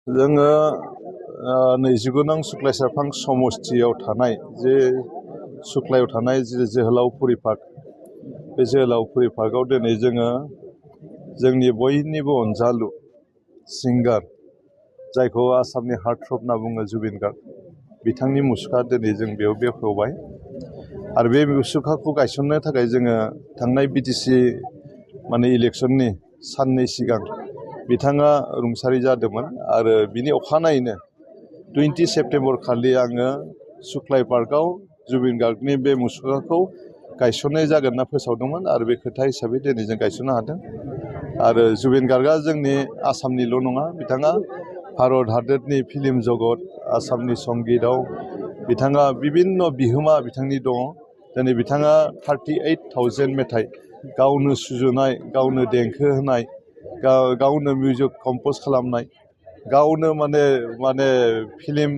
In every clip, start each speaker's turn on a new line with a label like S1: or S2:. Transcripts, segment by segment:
S1: जोङो 29 नं सुक्लाय सेरफां समस्थियाव थानाय जे सुक्लायाव थानाय जे जोहोलावफुरि पार्क बे जोहोलावफुरि पार्कआव दिनै जोङो जोंनि बयनिबो अनजालु सिंगार जायखौ आसामनि हार्टथ्रब होनना बुङो जुबिन गार्ग बिथांनि मुसुखा दिनै जों बेयाव बेखेवबाय आरो बे मुसुखाखौ गायसननो थाखाय जोङो थांनाय बिटिसि इलेक्सननि साननै सिगां बिथाङा रुंसारि जादोंमोन आरो बिनि अखानायैनो 20 सेप्तेम्बर खालि आङो सुक्लाय पार्कआव जुबिन गार्गनि बे मुसुखाखौ गायसननाय जागोन होनना फोसावदोंमोन आरो बे खोथा हिसाबै दिनै जों गायसननो हादों आरो जुबिन गार्गआ जोंनि आसामनिल' नङा बिथाङा भारत हादरनि फिल्म जगत आसामनि संगीतआव बिथाङा बिभिन्न बिहोमा बिथांनि दङ दिनै बिथाङा 38,000 मेथाइ गावनो सुजुनाय गावनो देंखो होनाय गावनो मिउजिक कम्प'ज खालामनाय गावनो फिल्म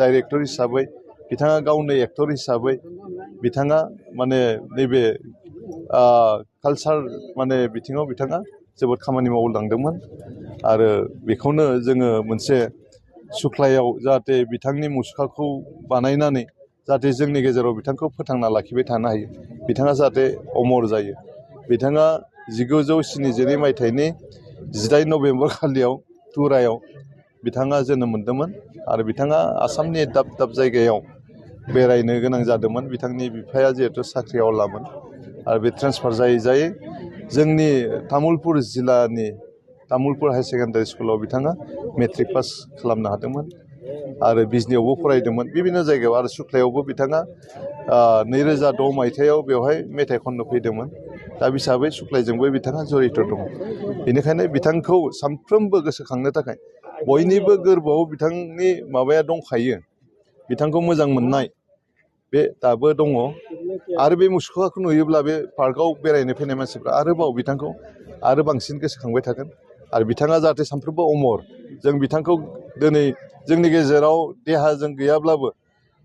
S1: डाइरेक्टर हिसाबै बिथाङा गावनो एक्टर हिसाबै बिथाङा नैबे कालचार बिथिङाव बिथाङा जोबोद खामानि मावलांदोंमोन आरो बेखौनो जोङो मोनसे सुक्लायाव जाहाथे बिथांनि मुसुखाखौ बानायनानै जाहाथे जोंनि गेजेराव बिथांखौ फोथांना लाखिबाय थानो हायो बिथाङा जाहाथे अमर जायो बिथाङा 1972 मायथाइनि 18 नभेम्बर खालियाव तुरायाव बिथाङा जोनोम मोन्दोंमोन आरो बिथाङा आसामनि दाब दाब जायगायाव बेरायनो गोनां जादोंमोन बिथांनि बिफाया जिहेथु साख्रिआवलामोन आरो बे ट्रेन्सफार जायै जायै जोंनि तामुलपुर जिल्लानि तामुलपुर हायार सेकेन्डारि स्कुलाव बिथाङा मेट्रिक पास खालामनो हादोंमोन आरो बिजनियावबो फरायदोंमोन बिभिन्न जायगायाव आरो सुक्लायावबो बिथाङा 2006 मायथाइयाव बेवहाय मेथाइ खननो फैदोंमोन दा हिसाबै सुक्लायजोंबो बिथाङा जड़ित दङ बेनिखायनो बिथांखौ सानफ्रोमबो गोसोखांनो थाखाय बयनिबो गोरबोआव बिथांनि माबाया दंखायो बिथांखौ मोजां मोननाय बे दाबो दङ आरो बे मुसुखाखौ नुयोब्ला बे पार्कआव बेरायनो फैनाय मानसिफ्रा आरोबाव बिथांखौ आरो बांसिन गोसोखांबाय थागोन आरो बिथाङा जाहाथे सानफ्रोमबो अमर जों बिथांखौ दिनै जोंनि गेजेराव देहाजों गैयाब्लाबो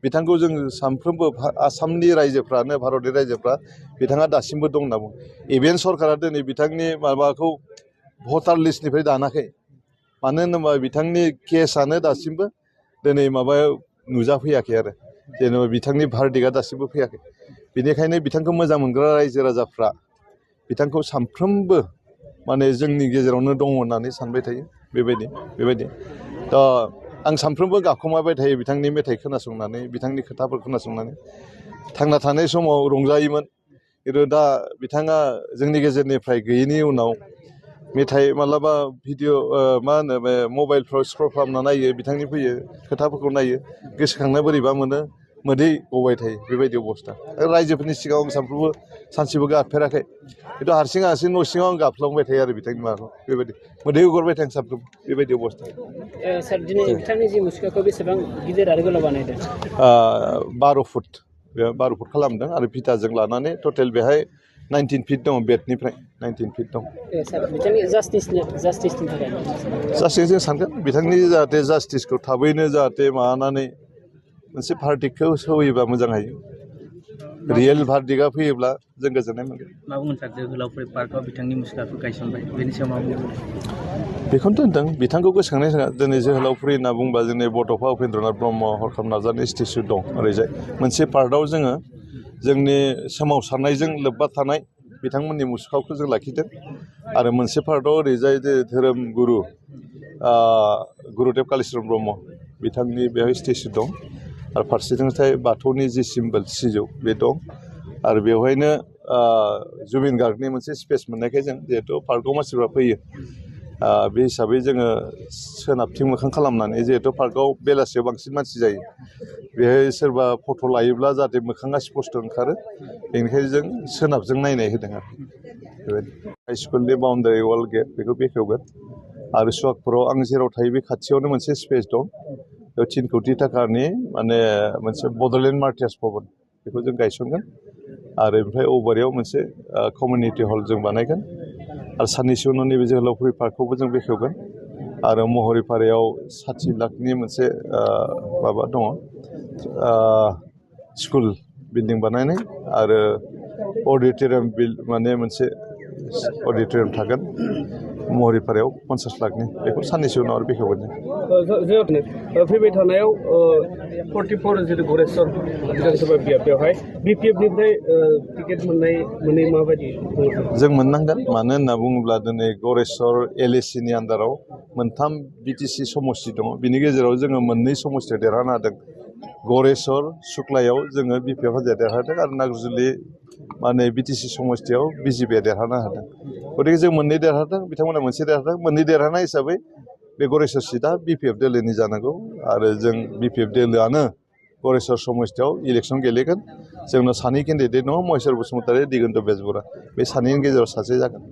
S1: बिथांखौ जों सानफ्रोमबो आसामनि रायजोफ्रानो भारतनि रायजोफ्रा बिथाङा दासिमबो दं होनना बुङो इभेन सरकारा दिनै बिथांनि माबाखौ भटार लिस्टनिफ्राय दानाखै मानो होनोबा बिथांनि केसआनो दासिमबो दिनै माबायाव नुजाफैयाखै आरो जेनेबा बिथांनि भार्डिक्टआ दासिमबो फैयाखै बेनिखायनो बिथांखौ मोजां मोनग्रा रायजो राजाफ्रा बिथांखौ सानफ्रोमबो जोंनि गेजेरावनो दङ होननानै सानबाय थायो बेबायदि दा आं सानफ्रोमबो गाबखोमाबाय थायो बिथांनि मेथाइ खोनासंनानै बिथांनि खोथाफोर खोनासंनानै थांना थानाय समाव रंजायोमोन खिन्थु दा बिथाङा जोंनि गेजेरनिफ्राय गैयैनि उनाव मेथाइ मालाबा भिडिअ बे मबाइलफ्राव स्क्रल खालामना नायो बिथांनि फैयो खोथाफोरखौ नायो गोसोखांनो बोरैबा मोनो मोदै गबाय थायो बेबायदि अबस्था रायजोफोरनि सिगाङाव आं सानफ्रोमबो सानसेबो गाबफेराखै खिन्थु हारसिं न' सिङाव आं गाबफ्लांबाय थायो आरो बिथांनि माबाखौ बेबायदि मोदै गगारबाय थायो सानफ्रोमबो बेबायदि अबस्था
S2: सार दिनै बिथांनि जि मुसुखाखौ बेसेबां गिदिर आरो गोलाव बानायदों
S1: 12 फुट बे 12 फुट खालामदों आरो भिटाजों लानानै टटेल बेहाय 19 फिट दङ बेडनिफ्राय 19 फिट दं
S2: जास्टिसनि थाखाय
S1: जों सानगोन बिथांनि जाहाथे जास्टिसखौ थाबैनो जाहाथे माबानानै मोनसे भार्डिक्टखौ होयोबा मोजां हायो रियेल भार्डिक्टआ फैयोब्ला जों गोजोननाय मोनगोन
S2: मा बुंगोन सार जोहोलावफुरि पार्कआव बिथांनि मुसुखाखौ गायसनबाय बेनि सायाव मा बुंगोन
S1: बेखौनो होनदों बिथांखौ गोसोखांनाय दिनै जोहोलावफुरि होनना बुंबा जोंनि बड'फा उपेन्द्रनाथ ब्रह्म हरखाब नार्जारिनि स्टेचु दं ओरैजाय मोनसे पार्टआव जोङो जोंनि सोमावसारनायजों लोब्बा थानाय बिथांमोननि मुसुखाखौ जों लाखिदों आरो मोनसे पार्टआव ओरैजाय धोरोम गुरु गुरुदेब कालिचरन ब्रह्म बिथांनि बेवहाय स्टेचु दं आरो फारसेथिंजाय बाथौनि जि सिम्बल सिजौ बे दं आरो बेवहायनो जुबिन गार्गनि मोनसे स्पेस मोननायखाय जों जिहेथु पार्कआव मानसिफ्रा फैयो बे हिसाबै जोङो सोनाबथिं मोखां खालामनानै जिहेथु पार्कआव बेलासियाव बांसिन मानसि जायो बेहाय सोरबा फट' लायोब्ला जाहाथे मोखाङा स्पस्ट ओंखारो बेनिखायनो जों सोनाबजों नायनाय होदों आरो बेबायदि हाइ स्कुलनि बाउन्डारि वाल गेट बेखौ बेखेवगोन आरो सुवागपुराव आं जेराव थायो बे खाथियावनो मोनसे स्पेस दं बेयाव 3 कौटि थाखानि मोनसे बड'लेण्ड मार्टियार्स भबन बेखौ जों गायसनगोन आरो ओमफ्राय औबारियाव मोनसे कमिउनिटि हल जों बानायगोन आरो साननैसो उनाव नैबे जोहोलावफुरि पार्कखौबो जों बेखेवगोन आरो महरिपारायाव 60 लाखनि मोनसे माबा दङ स्कुल बिल्डिं बानायनाय आरो अडिट'रियाम मोनसे अडिट'रियाम थागोन महरिपारायाव 50 लाखनि बेखौ साननैसो उनाव आरो बेखेवगोन
S3: जों फैबाय थानायाव 44 जितु गरेस्वर बिधानसभा बियाब बेवहाय बिपिएफनिफ्राय टिकेट मोननै माबायदि
S1: जों मोननांगोन मानो होनना बुङोब्ला दिनै गरेस्वर एलएसिनि आन्दाराव मोनथाम बिटिसि समस्ति दङ बिनि गेजेराव जोङो मोननै समस्तियाव देरहानो हादों गरेस्वर सुक्लायाव जोङो बिपिएफ हान्जाया देरहादों आरो नाग्रिजुलि माने बिटिसि समस्तियाव बिजेपिया देरहानो हादों गतिके जों मोननै देरहादों बिथांमोना मोनसे देरहादों मोननै देरहानाय हिसाबै बे गरेस्वर सिटआ बिपिएफ दोलोनि जानांगौ आरो जों बिपिएफ दोलोआनो गरेस्वर समस्तियाव इलेक्सन गेलेगोन जोंनाव सानै केन्डिडेट दङ महेश्वर बसुमतारी दिगन्त बेजबरा बे सानैनि गेजेराव सासे जागोन